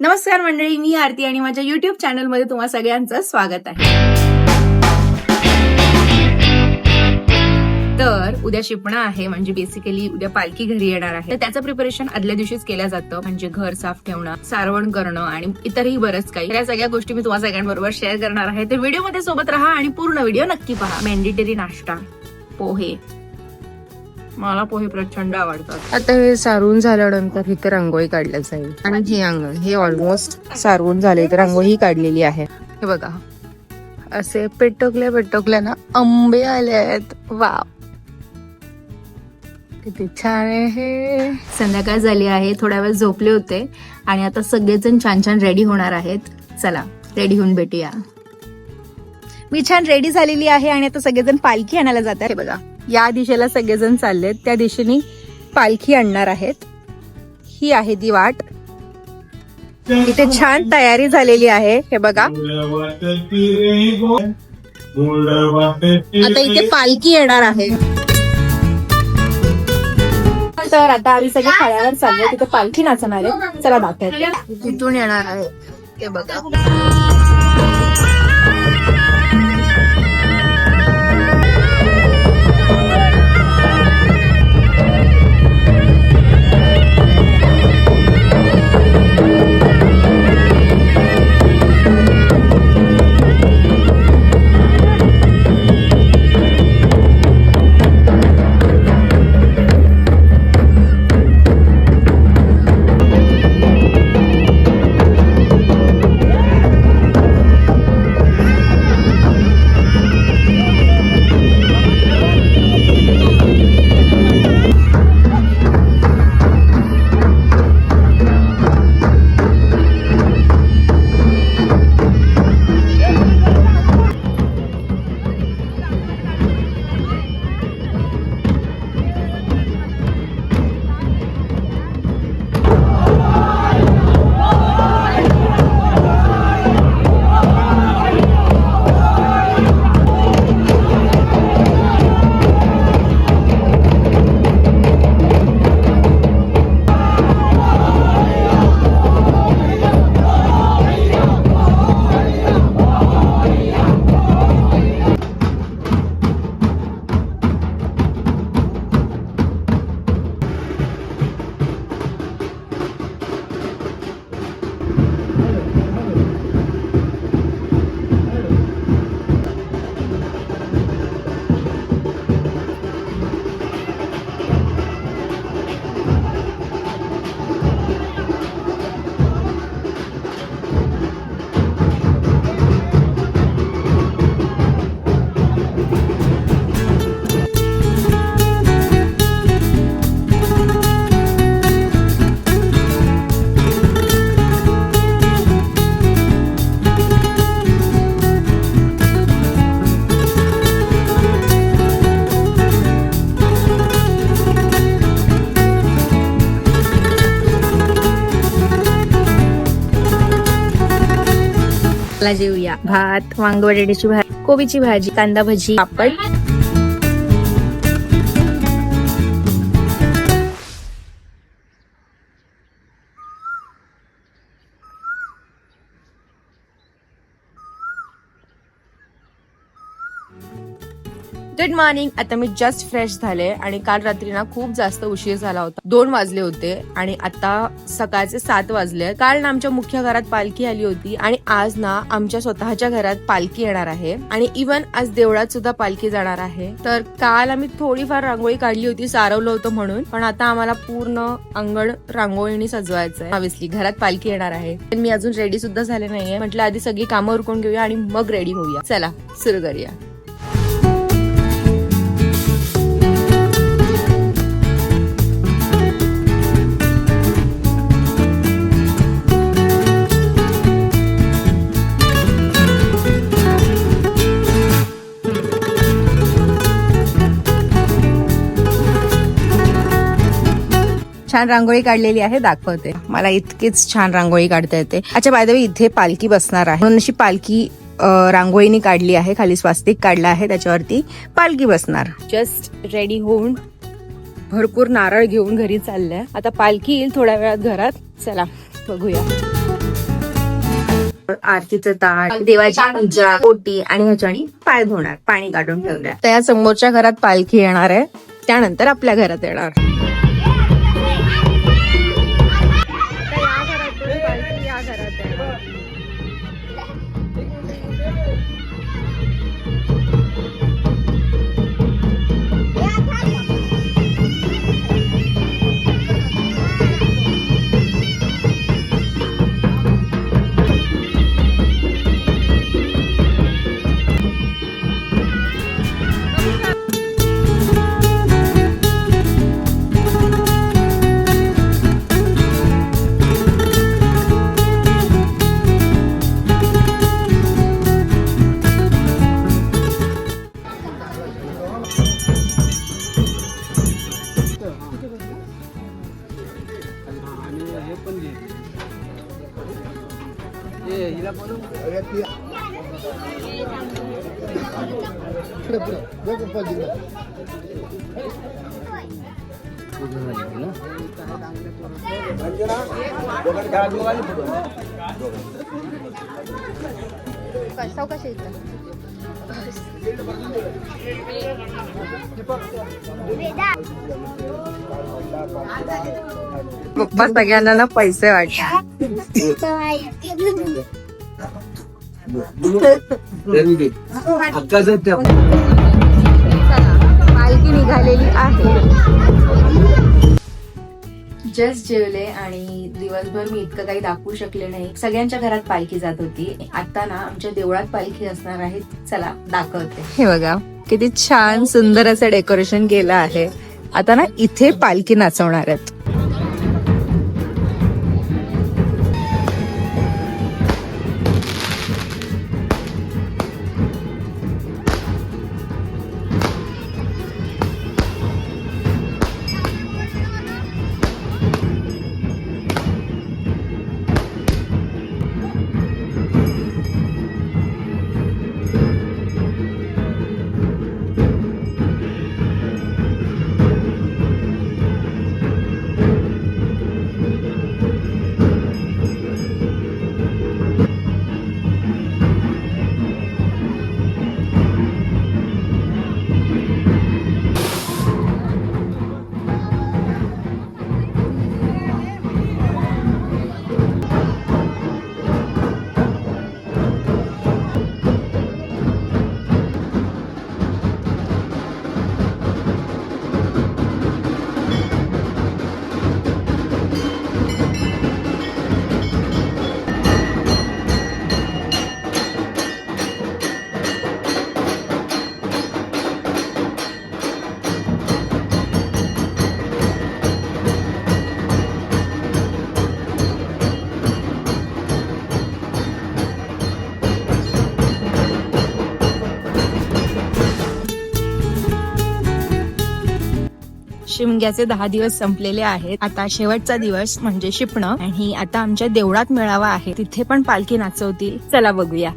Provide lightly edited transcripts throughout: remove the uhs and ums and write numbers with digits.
नमस्कार मंडळी, मी आरती आणि माझ्या युट्यूब चॅनलमध्ये तुम्हा सगळ्यांचं स्वागत आहे. तर उद्या शिपणा आहे, म्हणजे बेसिकली उद्या पालखी घरी येणार आहे. तर त्याचं प्रिपरेशन आदल्या दिवशीच केलं जातं, म्हणजे घर साफ ठेवणं, सारवण करणं आणि इतरही बरंच काही. या सगळ्या गोष्टी मी तुम्हा सगळ्यांबरोबर शेअर करणार आहे. तर व्हिडिओमध्ये सोबत राहा आणि पूर्ण व्हिडिओ नक्की पहा. मॅन्डेटरी नाश्ता पोहे, मला पोहे प्रचंड आवडतात. आता हे सारवून झाल्यानंतर इथे रांगोळी काढल्या जाईल आणि हे अंगण हे ऑलमोस्ट सारवून झाले तर रांगोळी काढलेली आहे. हे बघा असे पेटोकल्या ना आंबे आले आहेत. वाव, किती छान आहे. संध्याकाळ झाली आहे, थोड्या वेळ झोपले होते आणि आता सगळेजण छान छान रेडी होणार आहेत. चला रेडी होऊन भेटूया. मी छान रेडी झालेली आहे आणि आता सगळेजण पालखी आणायला जात आहे. बघा, या दिशेला सगळेजण चाललेत, त्या दिशेने पालखी आणणार आहेत. ही आहे ती वाट. इथे छान तयारी झालेली आहे. हे बघा, आता इथे पालखी येणार आहे. तर आता आम्ही सगळे फळ्यावर चाललोय, तिथे पालखी नाचणार आहे. चला दाखवते. तिथून येणार आहे. हे बघा, जेवूया. भात, वांग बटाट्याची भाजी, कोबीची भाजी, कांदा भजी, पापड. Good morning. आता मी जस्ट फ्रेश झाले आणि काल रात्री ना खूप जास्त उशीर झाला होता. 2 वाजले होते आणि आता सकाळचे 7 वाजले. काल ना आमच्या मुख्य घरात पालखी आली होती आणि आज ना आमच्या स्वतःच्या घरात पालखी येणार आहे आणि इव्हन आज देवळात सुद्धा पालखी जाणार आहे. तर काल आम्ही थोडीफार रांगोळी काढली होती, सारवलं होतं म्हणून, पण आता आम्हाला पूर्ण अंगण रांगोळीने सजवायचं आहे. ऑब्व्हियसली घरात पालखी येणार आहे. मी अजून रेडी सुद्धा झाले नाहीये. म्हटलं आधी सगळी कामं उरकून घेऊया आणि मग रेडी होऊया. चला सुरू करूया. छान रांगोळी काढलेली आहे, दाखवते. मला इतकीच छान रांगोळी काढता येते. अच्छा, बाय द वे इथे पालखी बसणार आहे म्हणून अशी पालखी रांगोळीनी काढली आहे. खाली स्वास्तिक काढला आहे, त्याच्यावरती पालखी बसणार. जस्ट रेडी होऊन भरपूर नारळ घेऊन घरी चाललंय. आता पालखी येईल थोड्या वेळात घरात. चला बघूया. आरतीचं ताट, देवाची पूजा, ओटी आणि ह्याच्यानी पाय धुणार, पाणी काढून ठेवलंय. तर या समोरच्या घरात पालखी येणार आहे, त्यानंतर आपल्या घरात येणार. पप्पा सगळ्यांना ना पैसे वाटतात. पालखी निघालेली आहे. जस्ट जेवले आणि दिवसभर मी इतकं काही दाखवू शकले नाही. सगळ्यांच्या घरात पालखी जात होती. आता ना आमच्या देवळात पालखी असणार आहे. चला दाखवते. हे बघा किती छान सुंदर असं डेकोरेशन केलं आहे. आता ना इथे पालखी नाचवणार आहेत. शिमग्याचे 10 दिवस संपलेले आहेत. आता शेवटचा दिवस म्हणजे शिपणं. आणि आता आमच्या देवळात मेळावा आहे, तिथे पण पालखी नाचवतील. चला बघूया.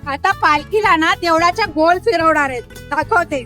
आता पालखीला ना देवळाच्या गोल फिरवणार आहेत. दाखवते.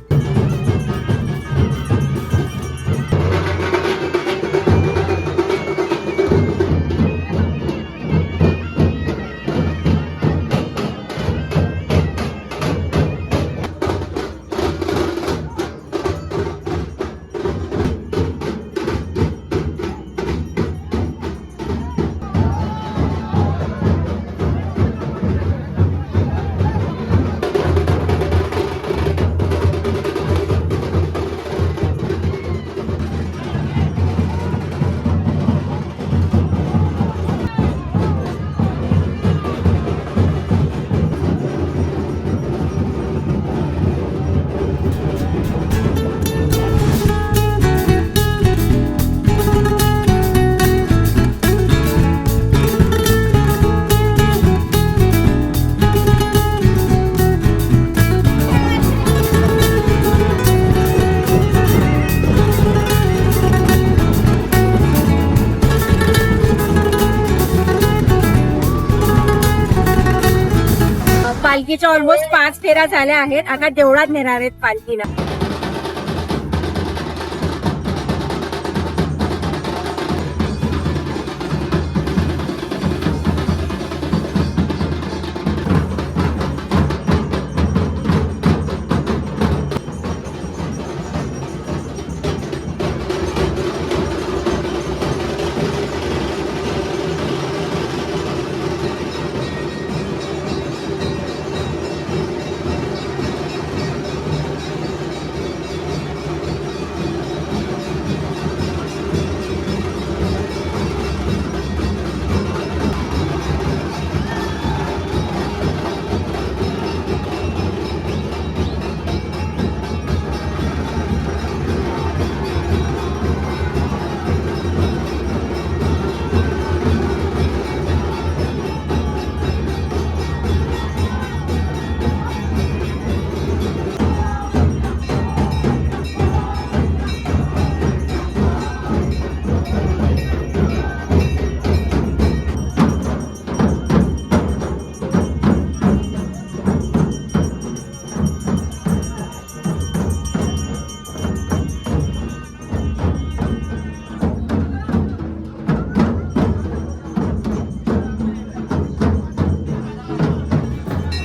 पालखीच्या ऑलमोस्ट 5 फेऱ्या झाल्या आहेत. आता देवळात नेणार आहेत पालखीला.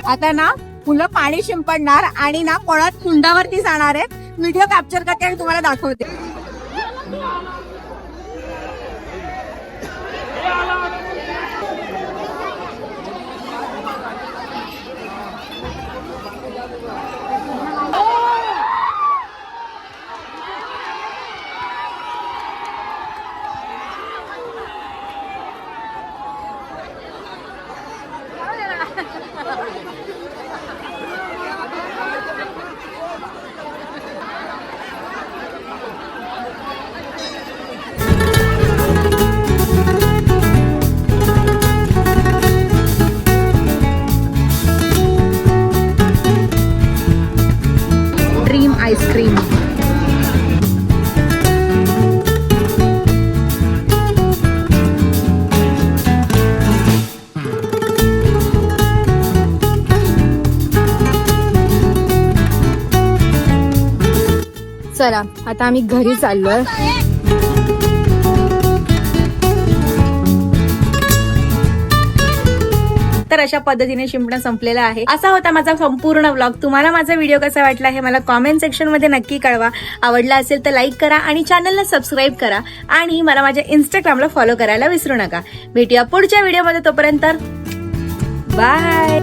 आता ना मुलं पाणी शिंपडणार आणि ना पळत कुंडावरती जाणार आहेत. व्हिडिओ कॅप्चर करते आणि तुम्हाला दाखवते. Dream ice cream. चला आता आम्ही घरी चाललोय. तर अशा पद्धतीने शिंपणं संपलेला आहे. असा होता माझा संपूर्ण व्लॉग. तुम्हाला माझा व्हिडिओ कसा वाटला हे मला कॉमेंट सेक्शन मध्ये नक्की कळवा. आवडला असेल तर लाईक करा आणि चॅनलला सबस्क्राईब करा आणि मला माझ्या इंस्टाग्रामला फॉलो करायला विसरू नका. भेटूया पुढच्या व्हिडिओमध्ये. तोपर्यंत बाय.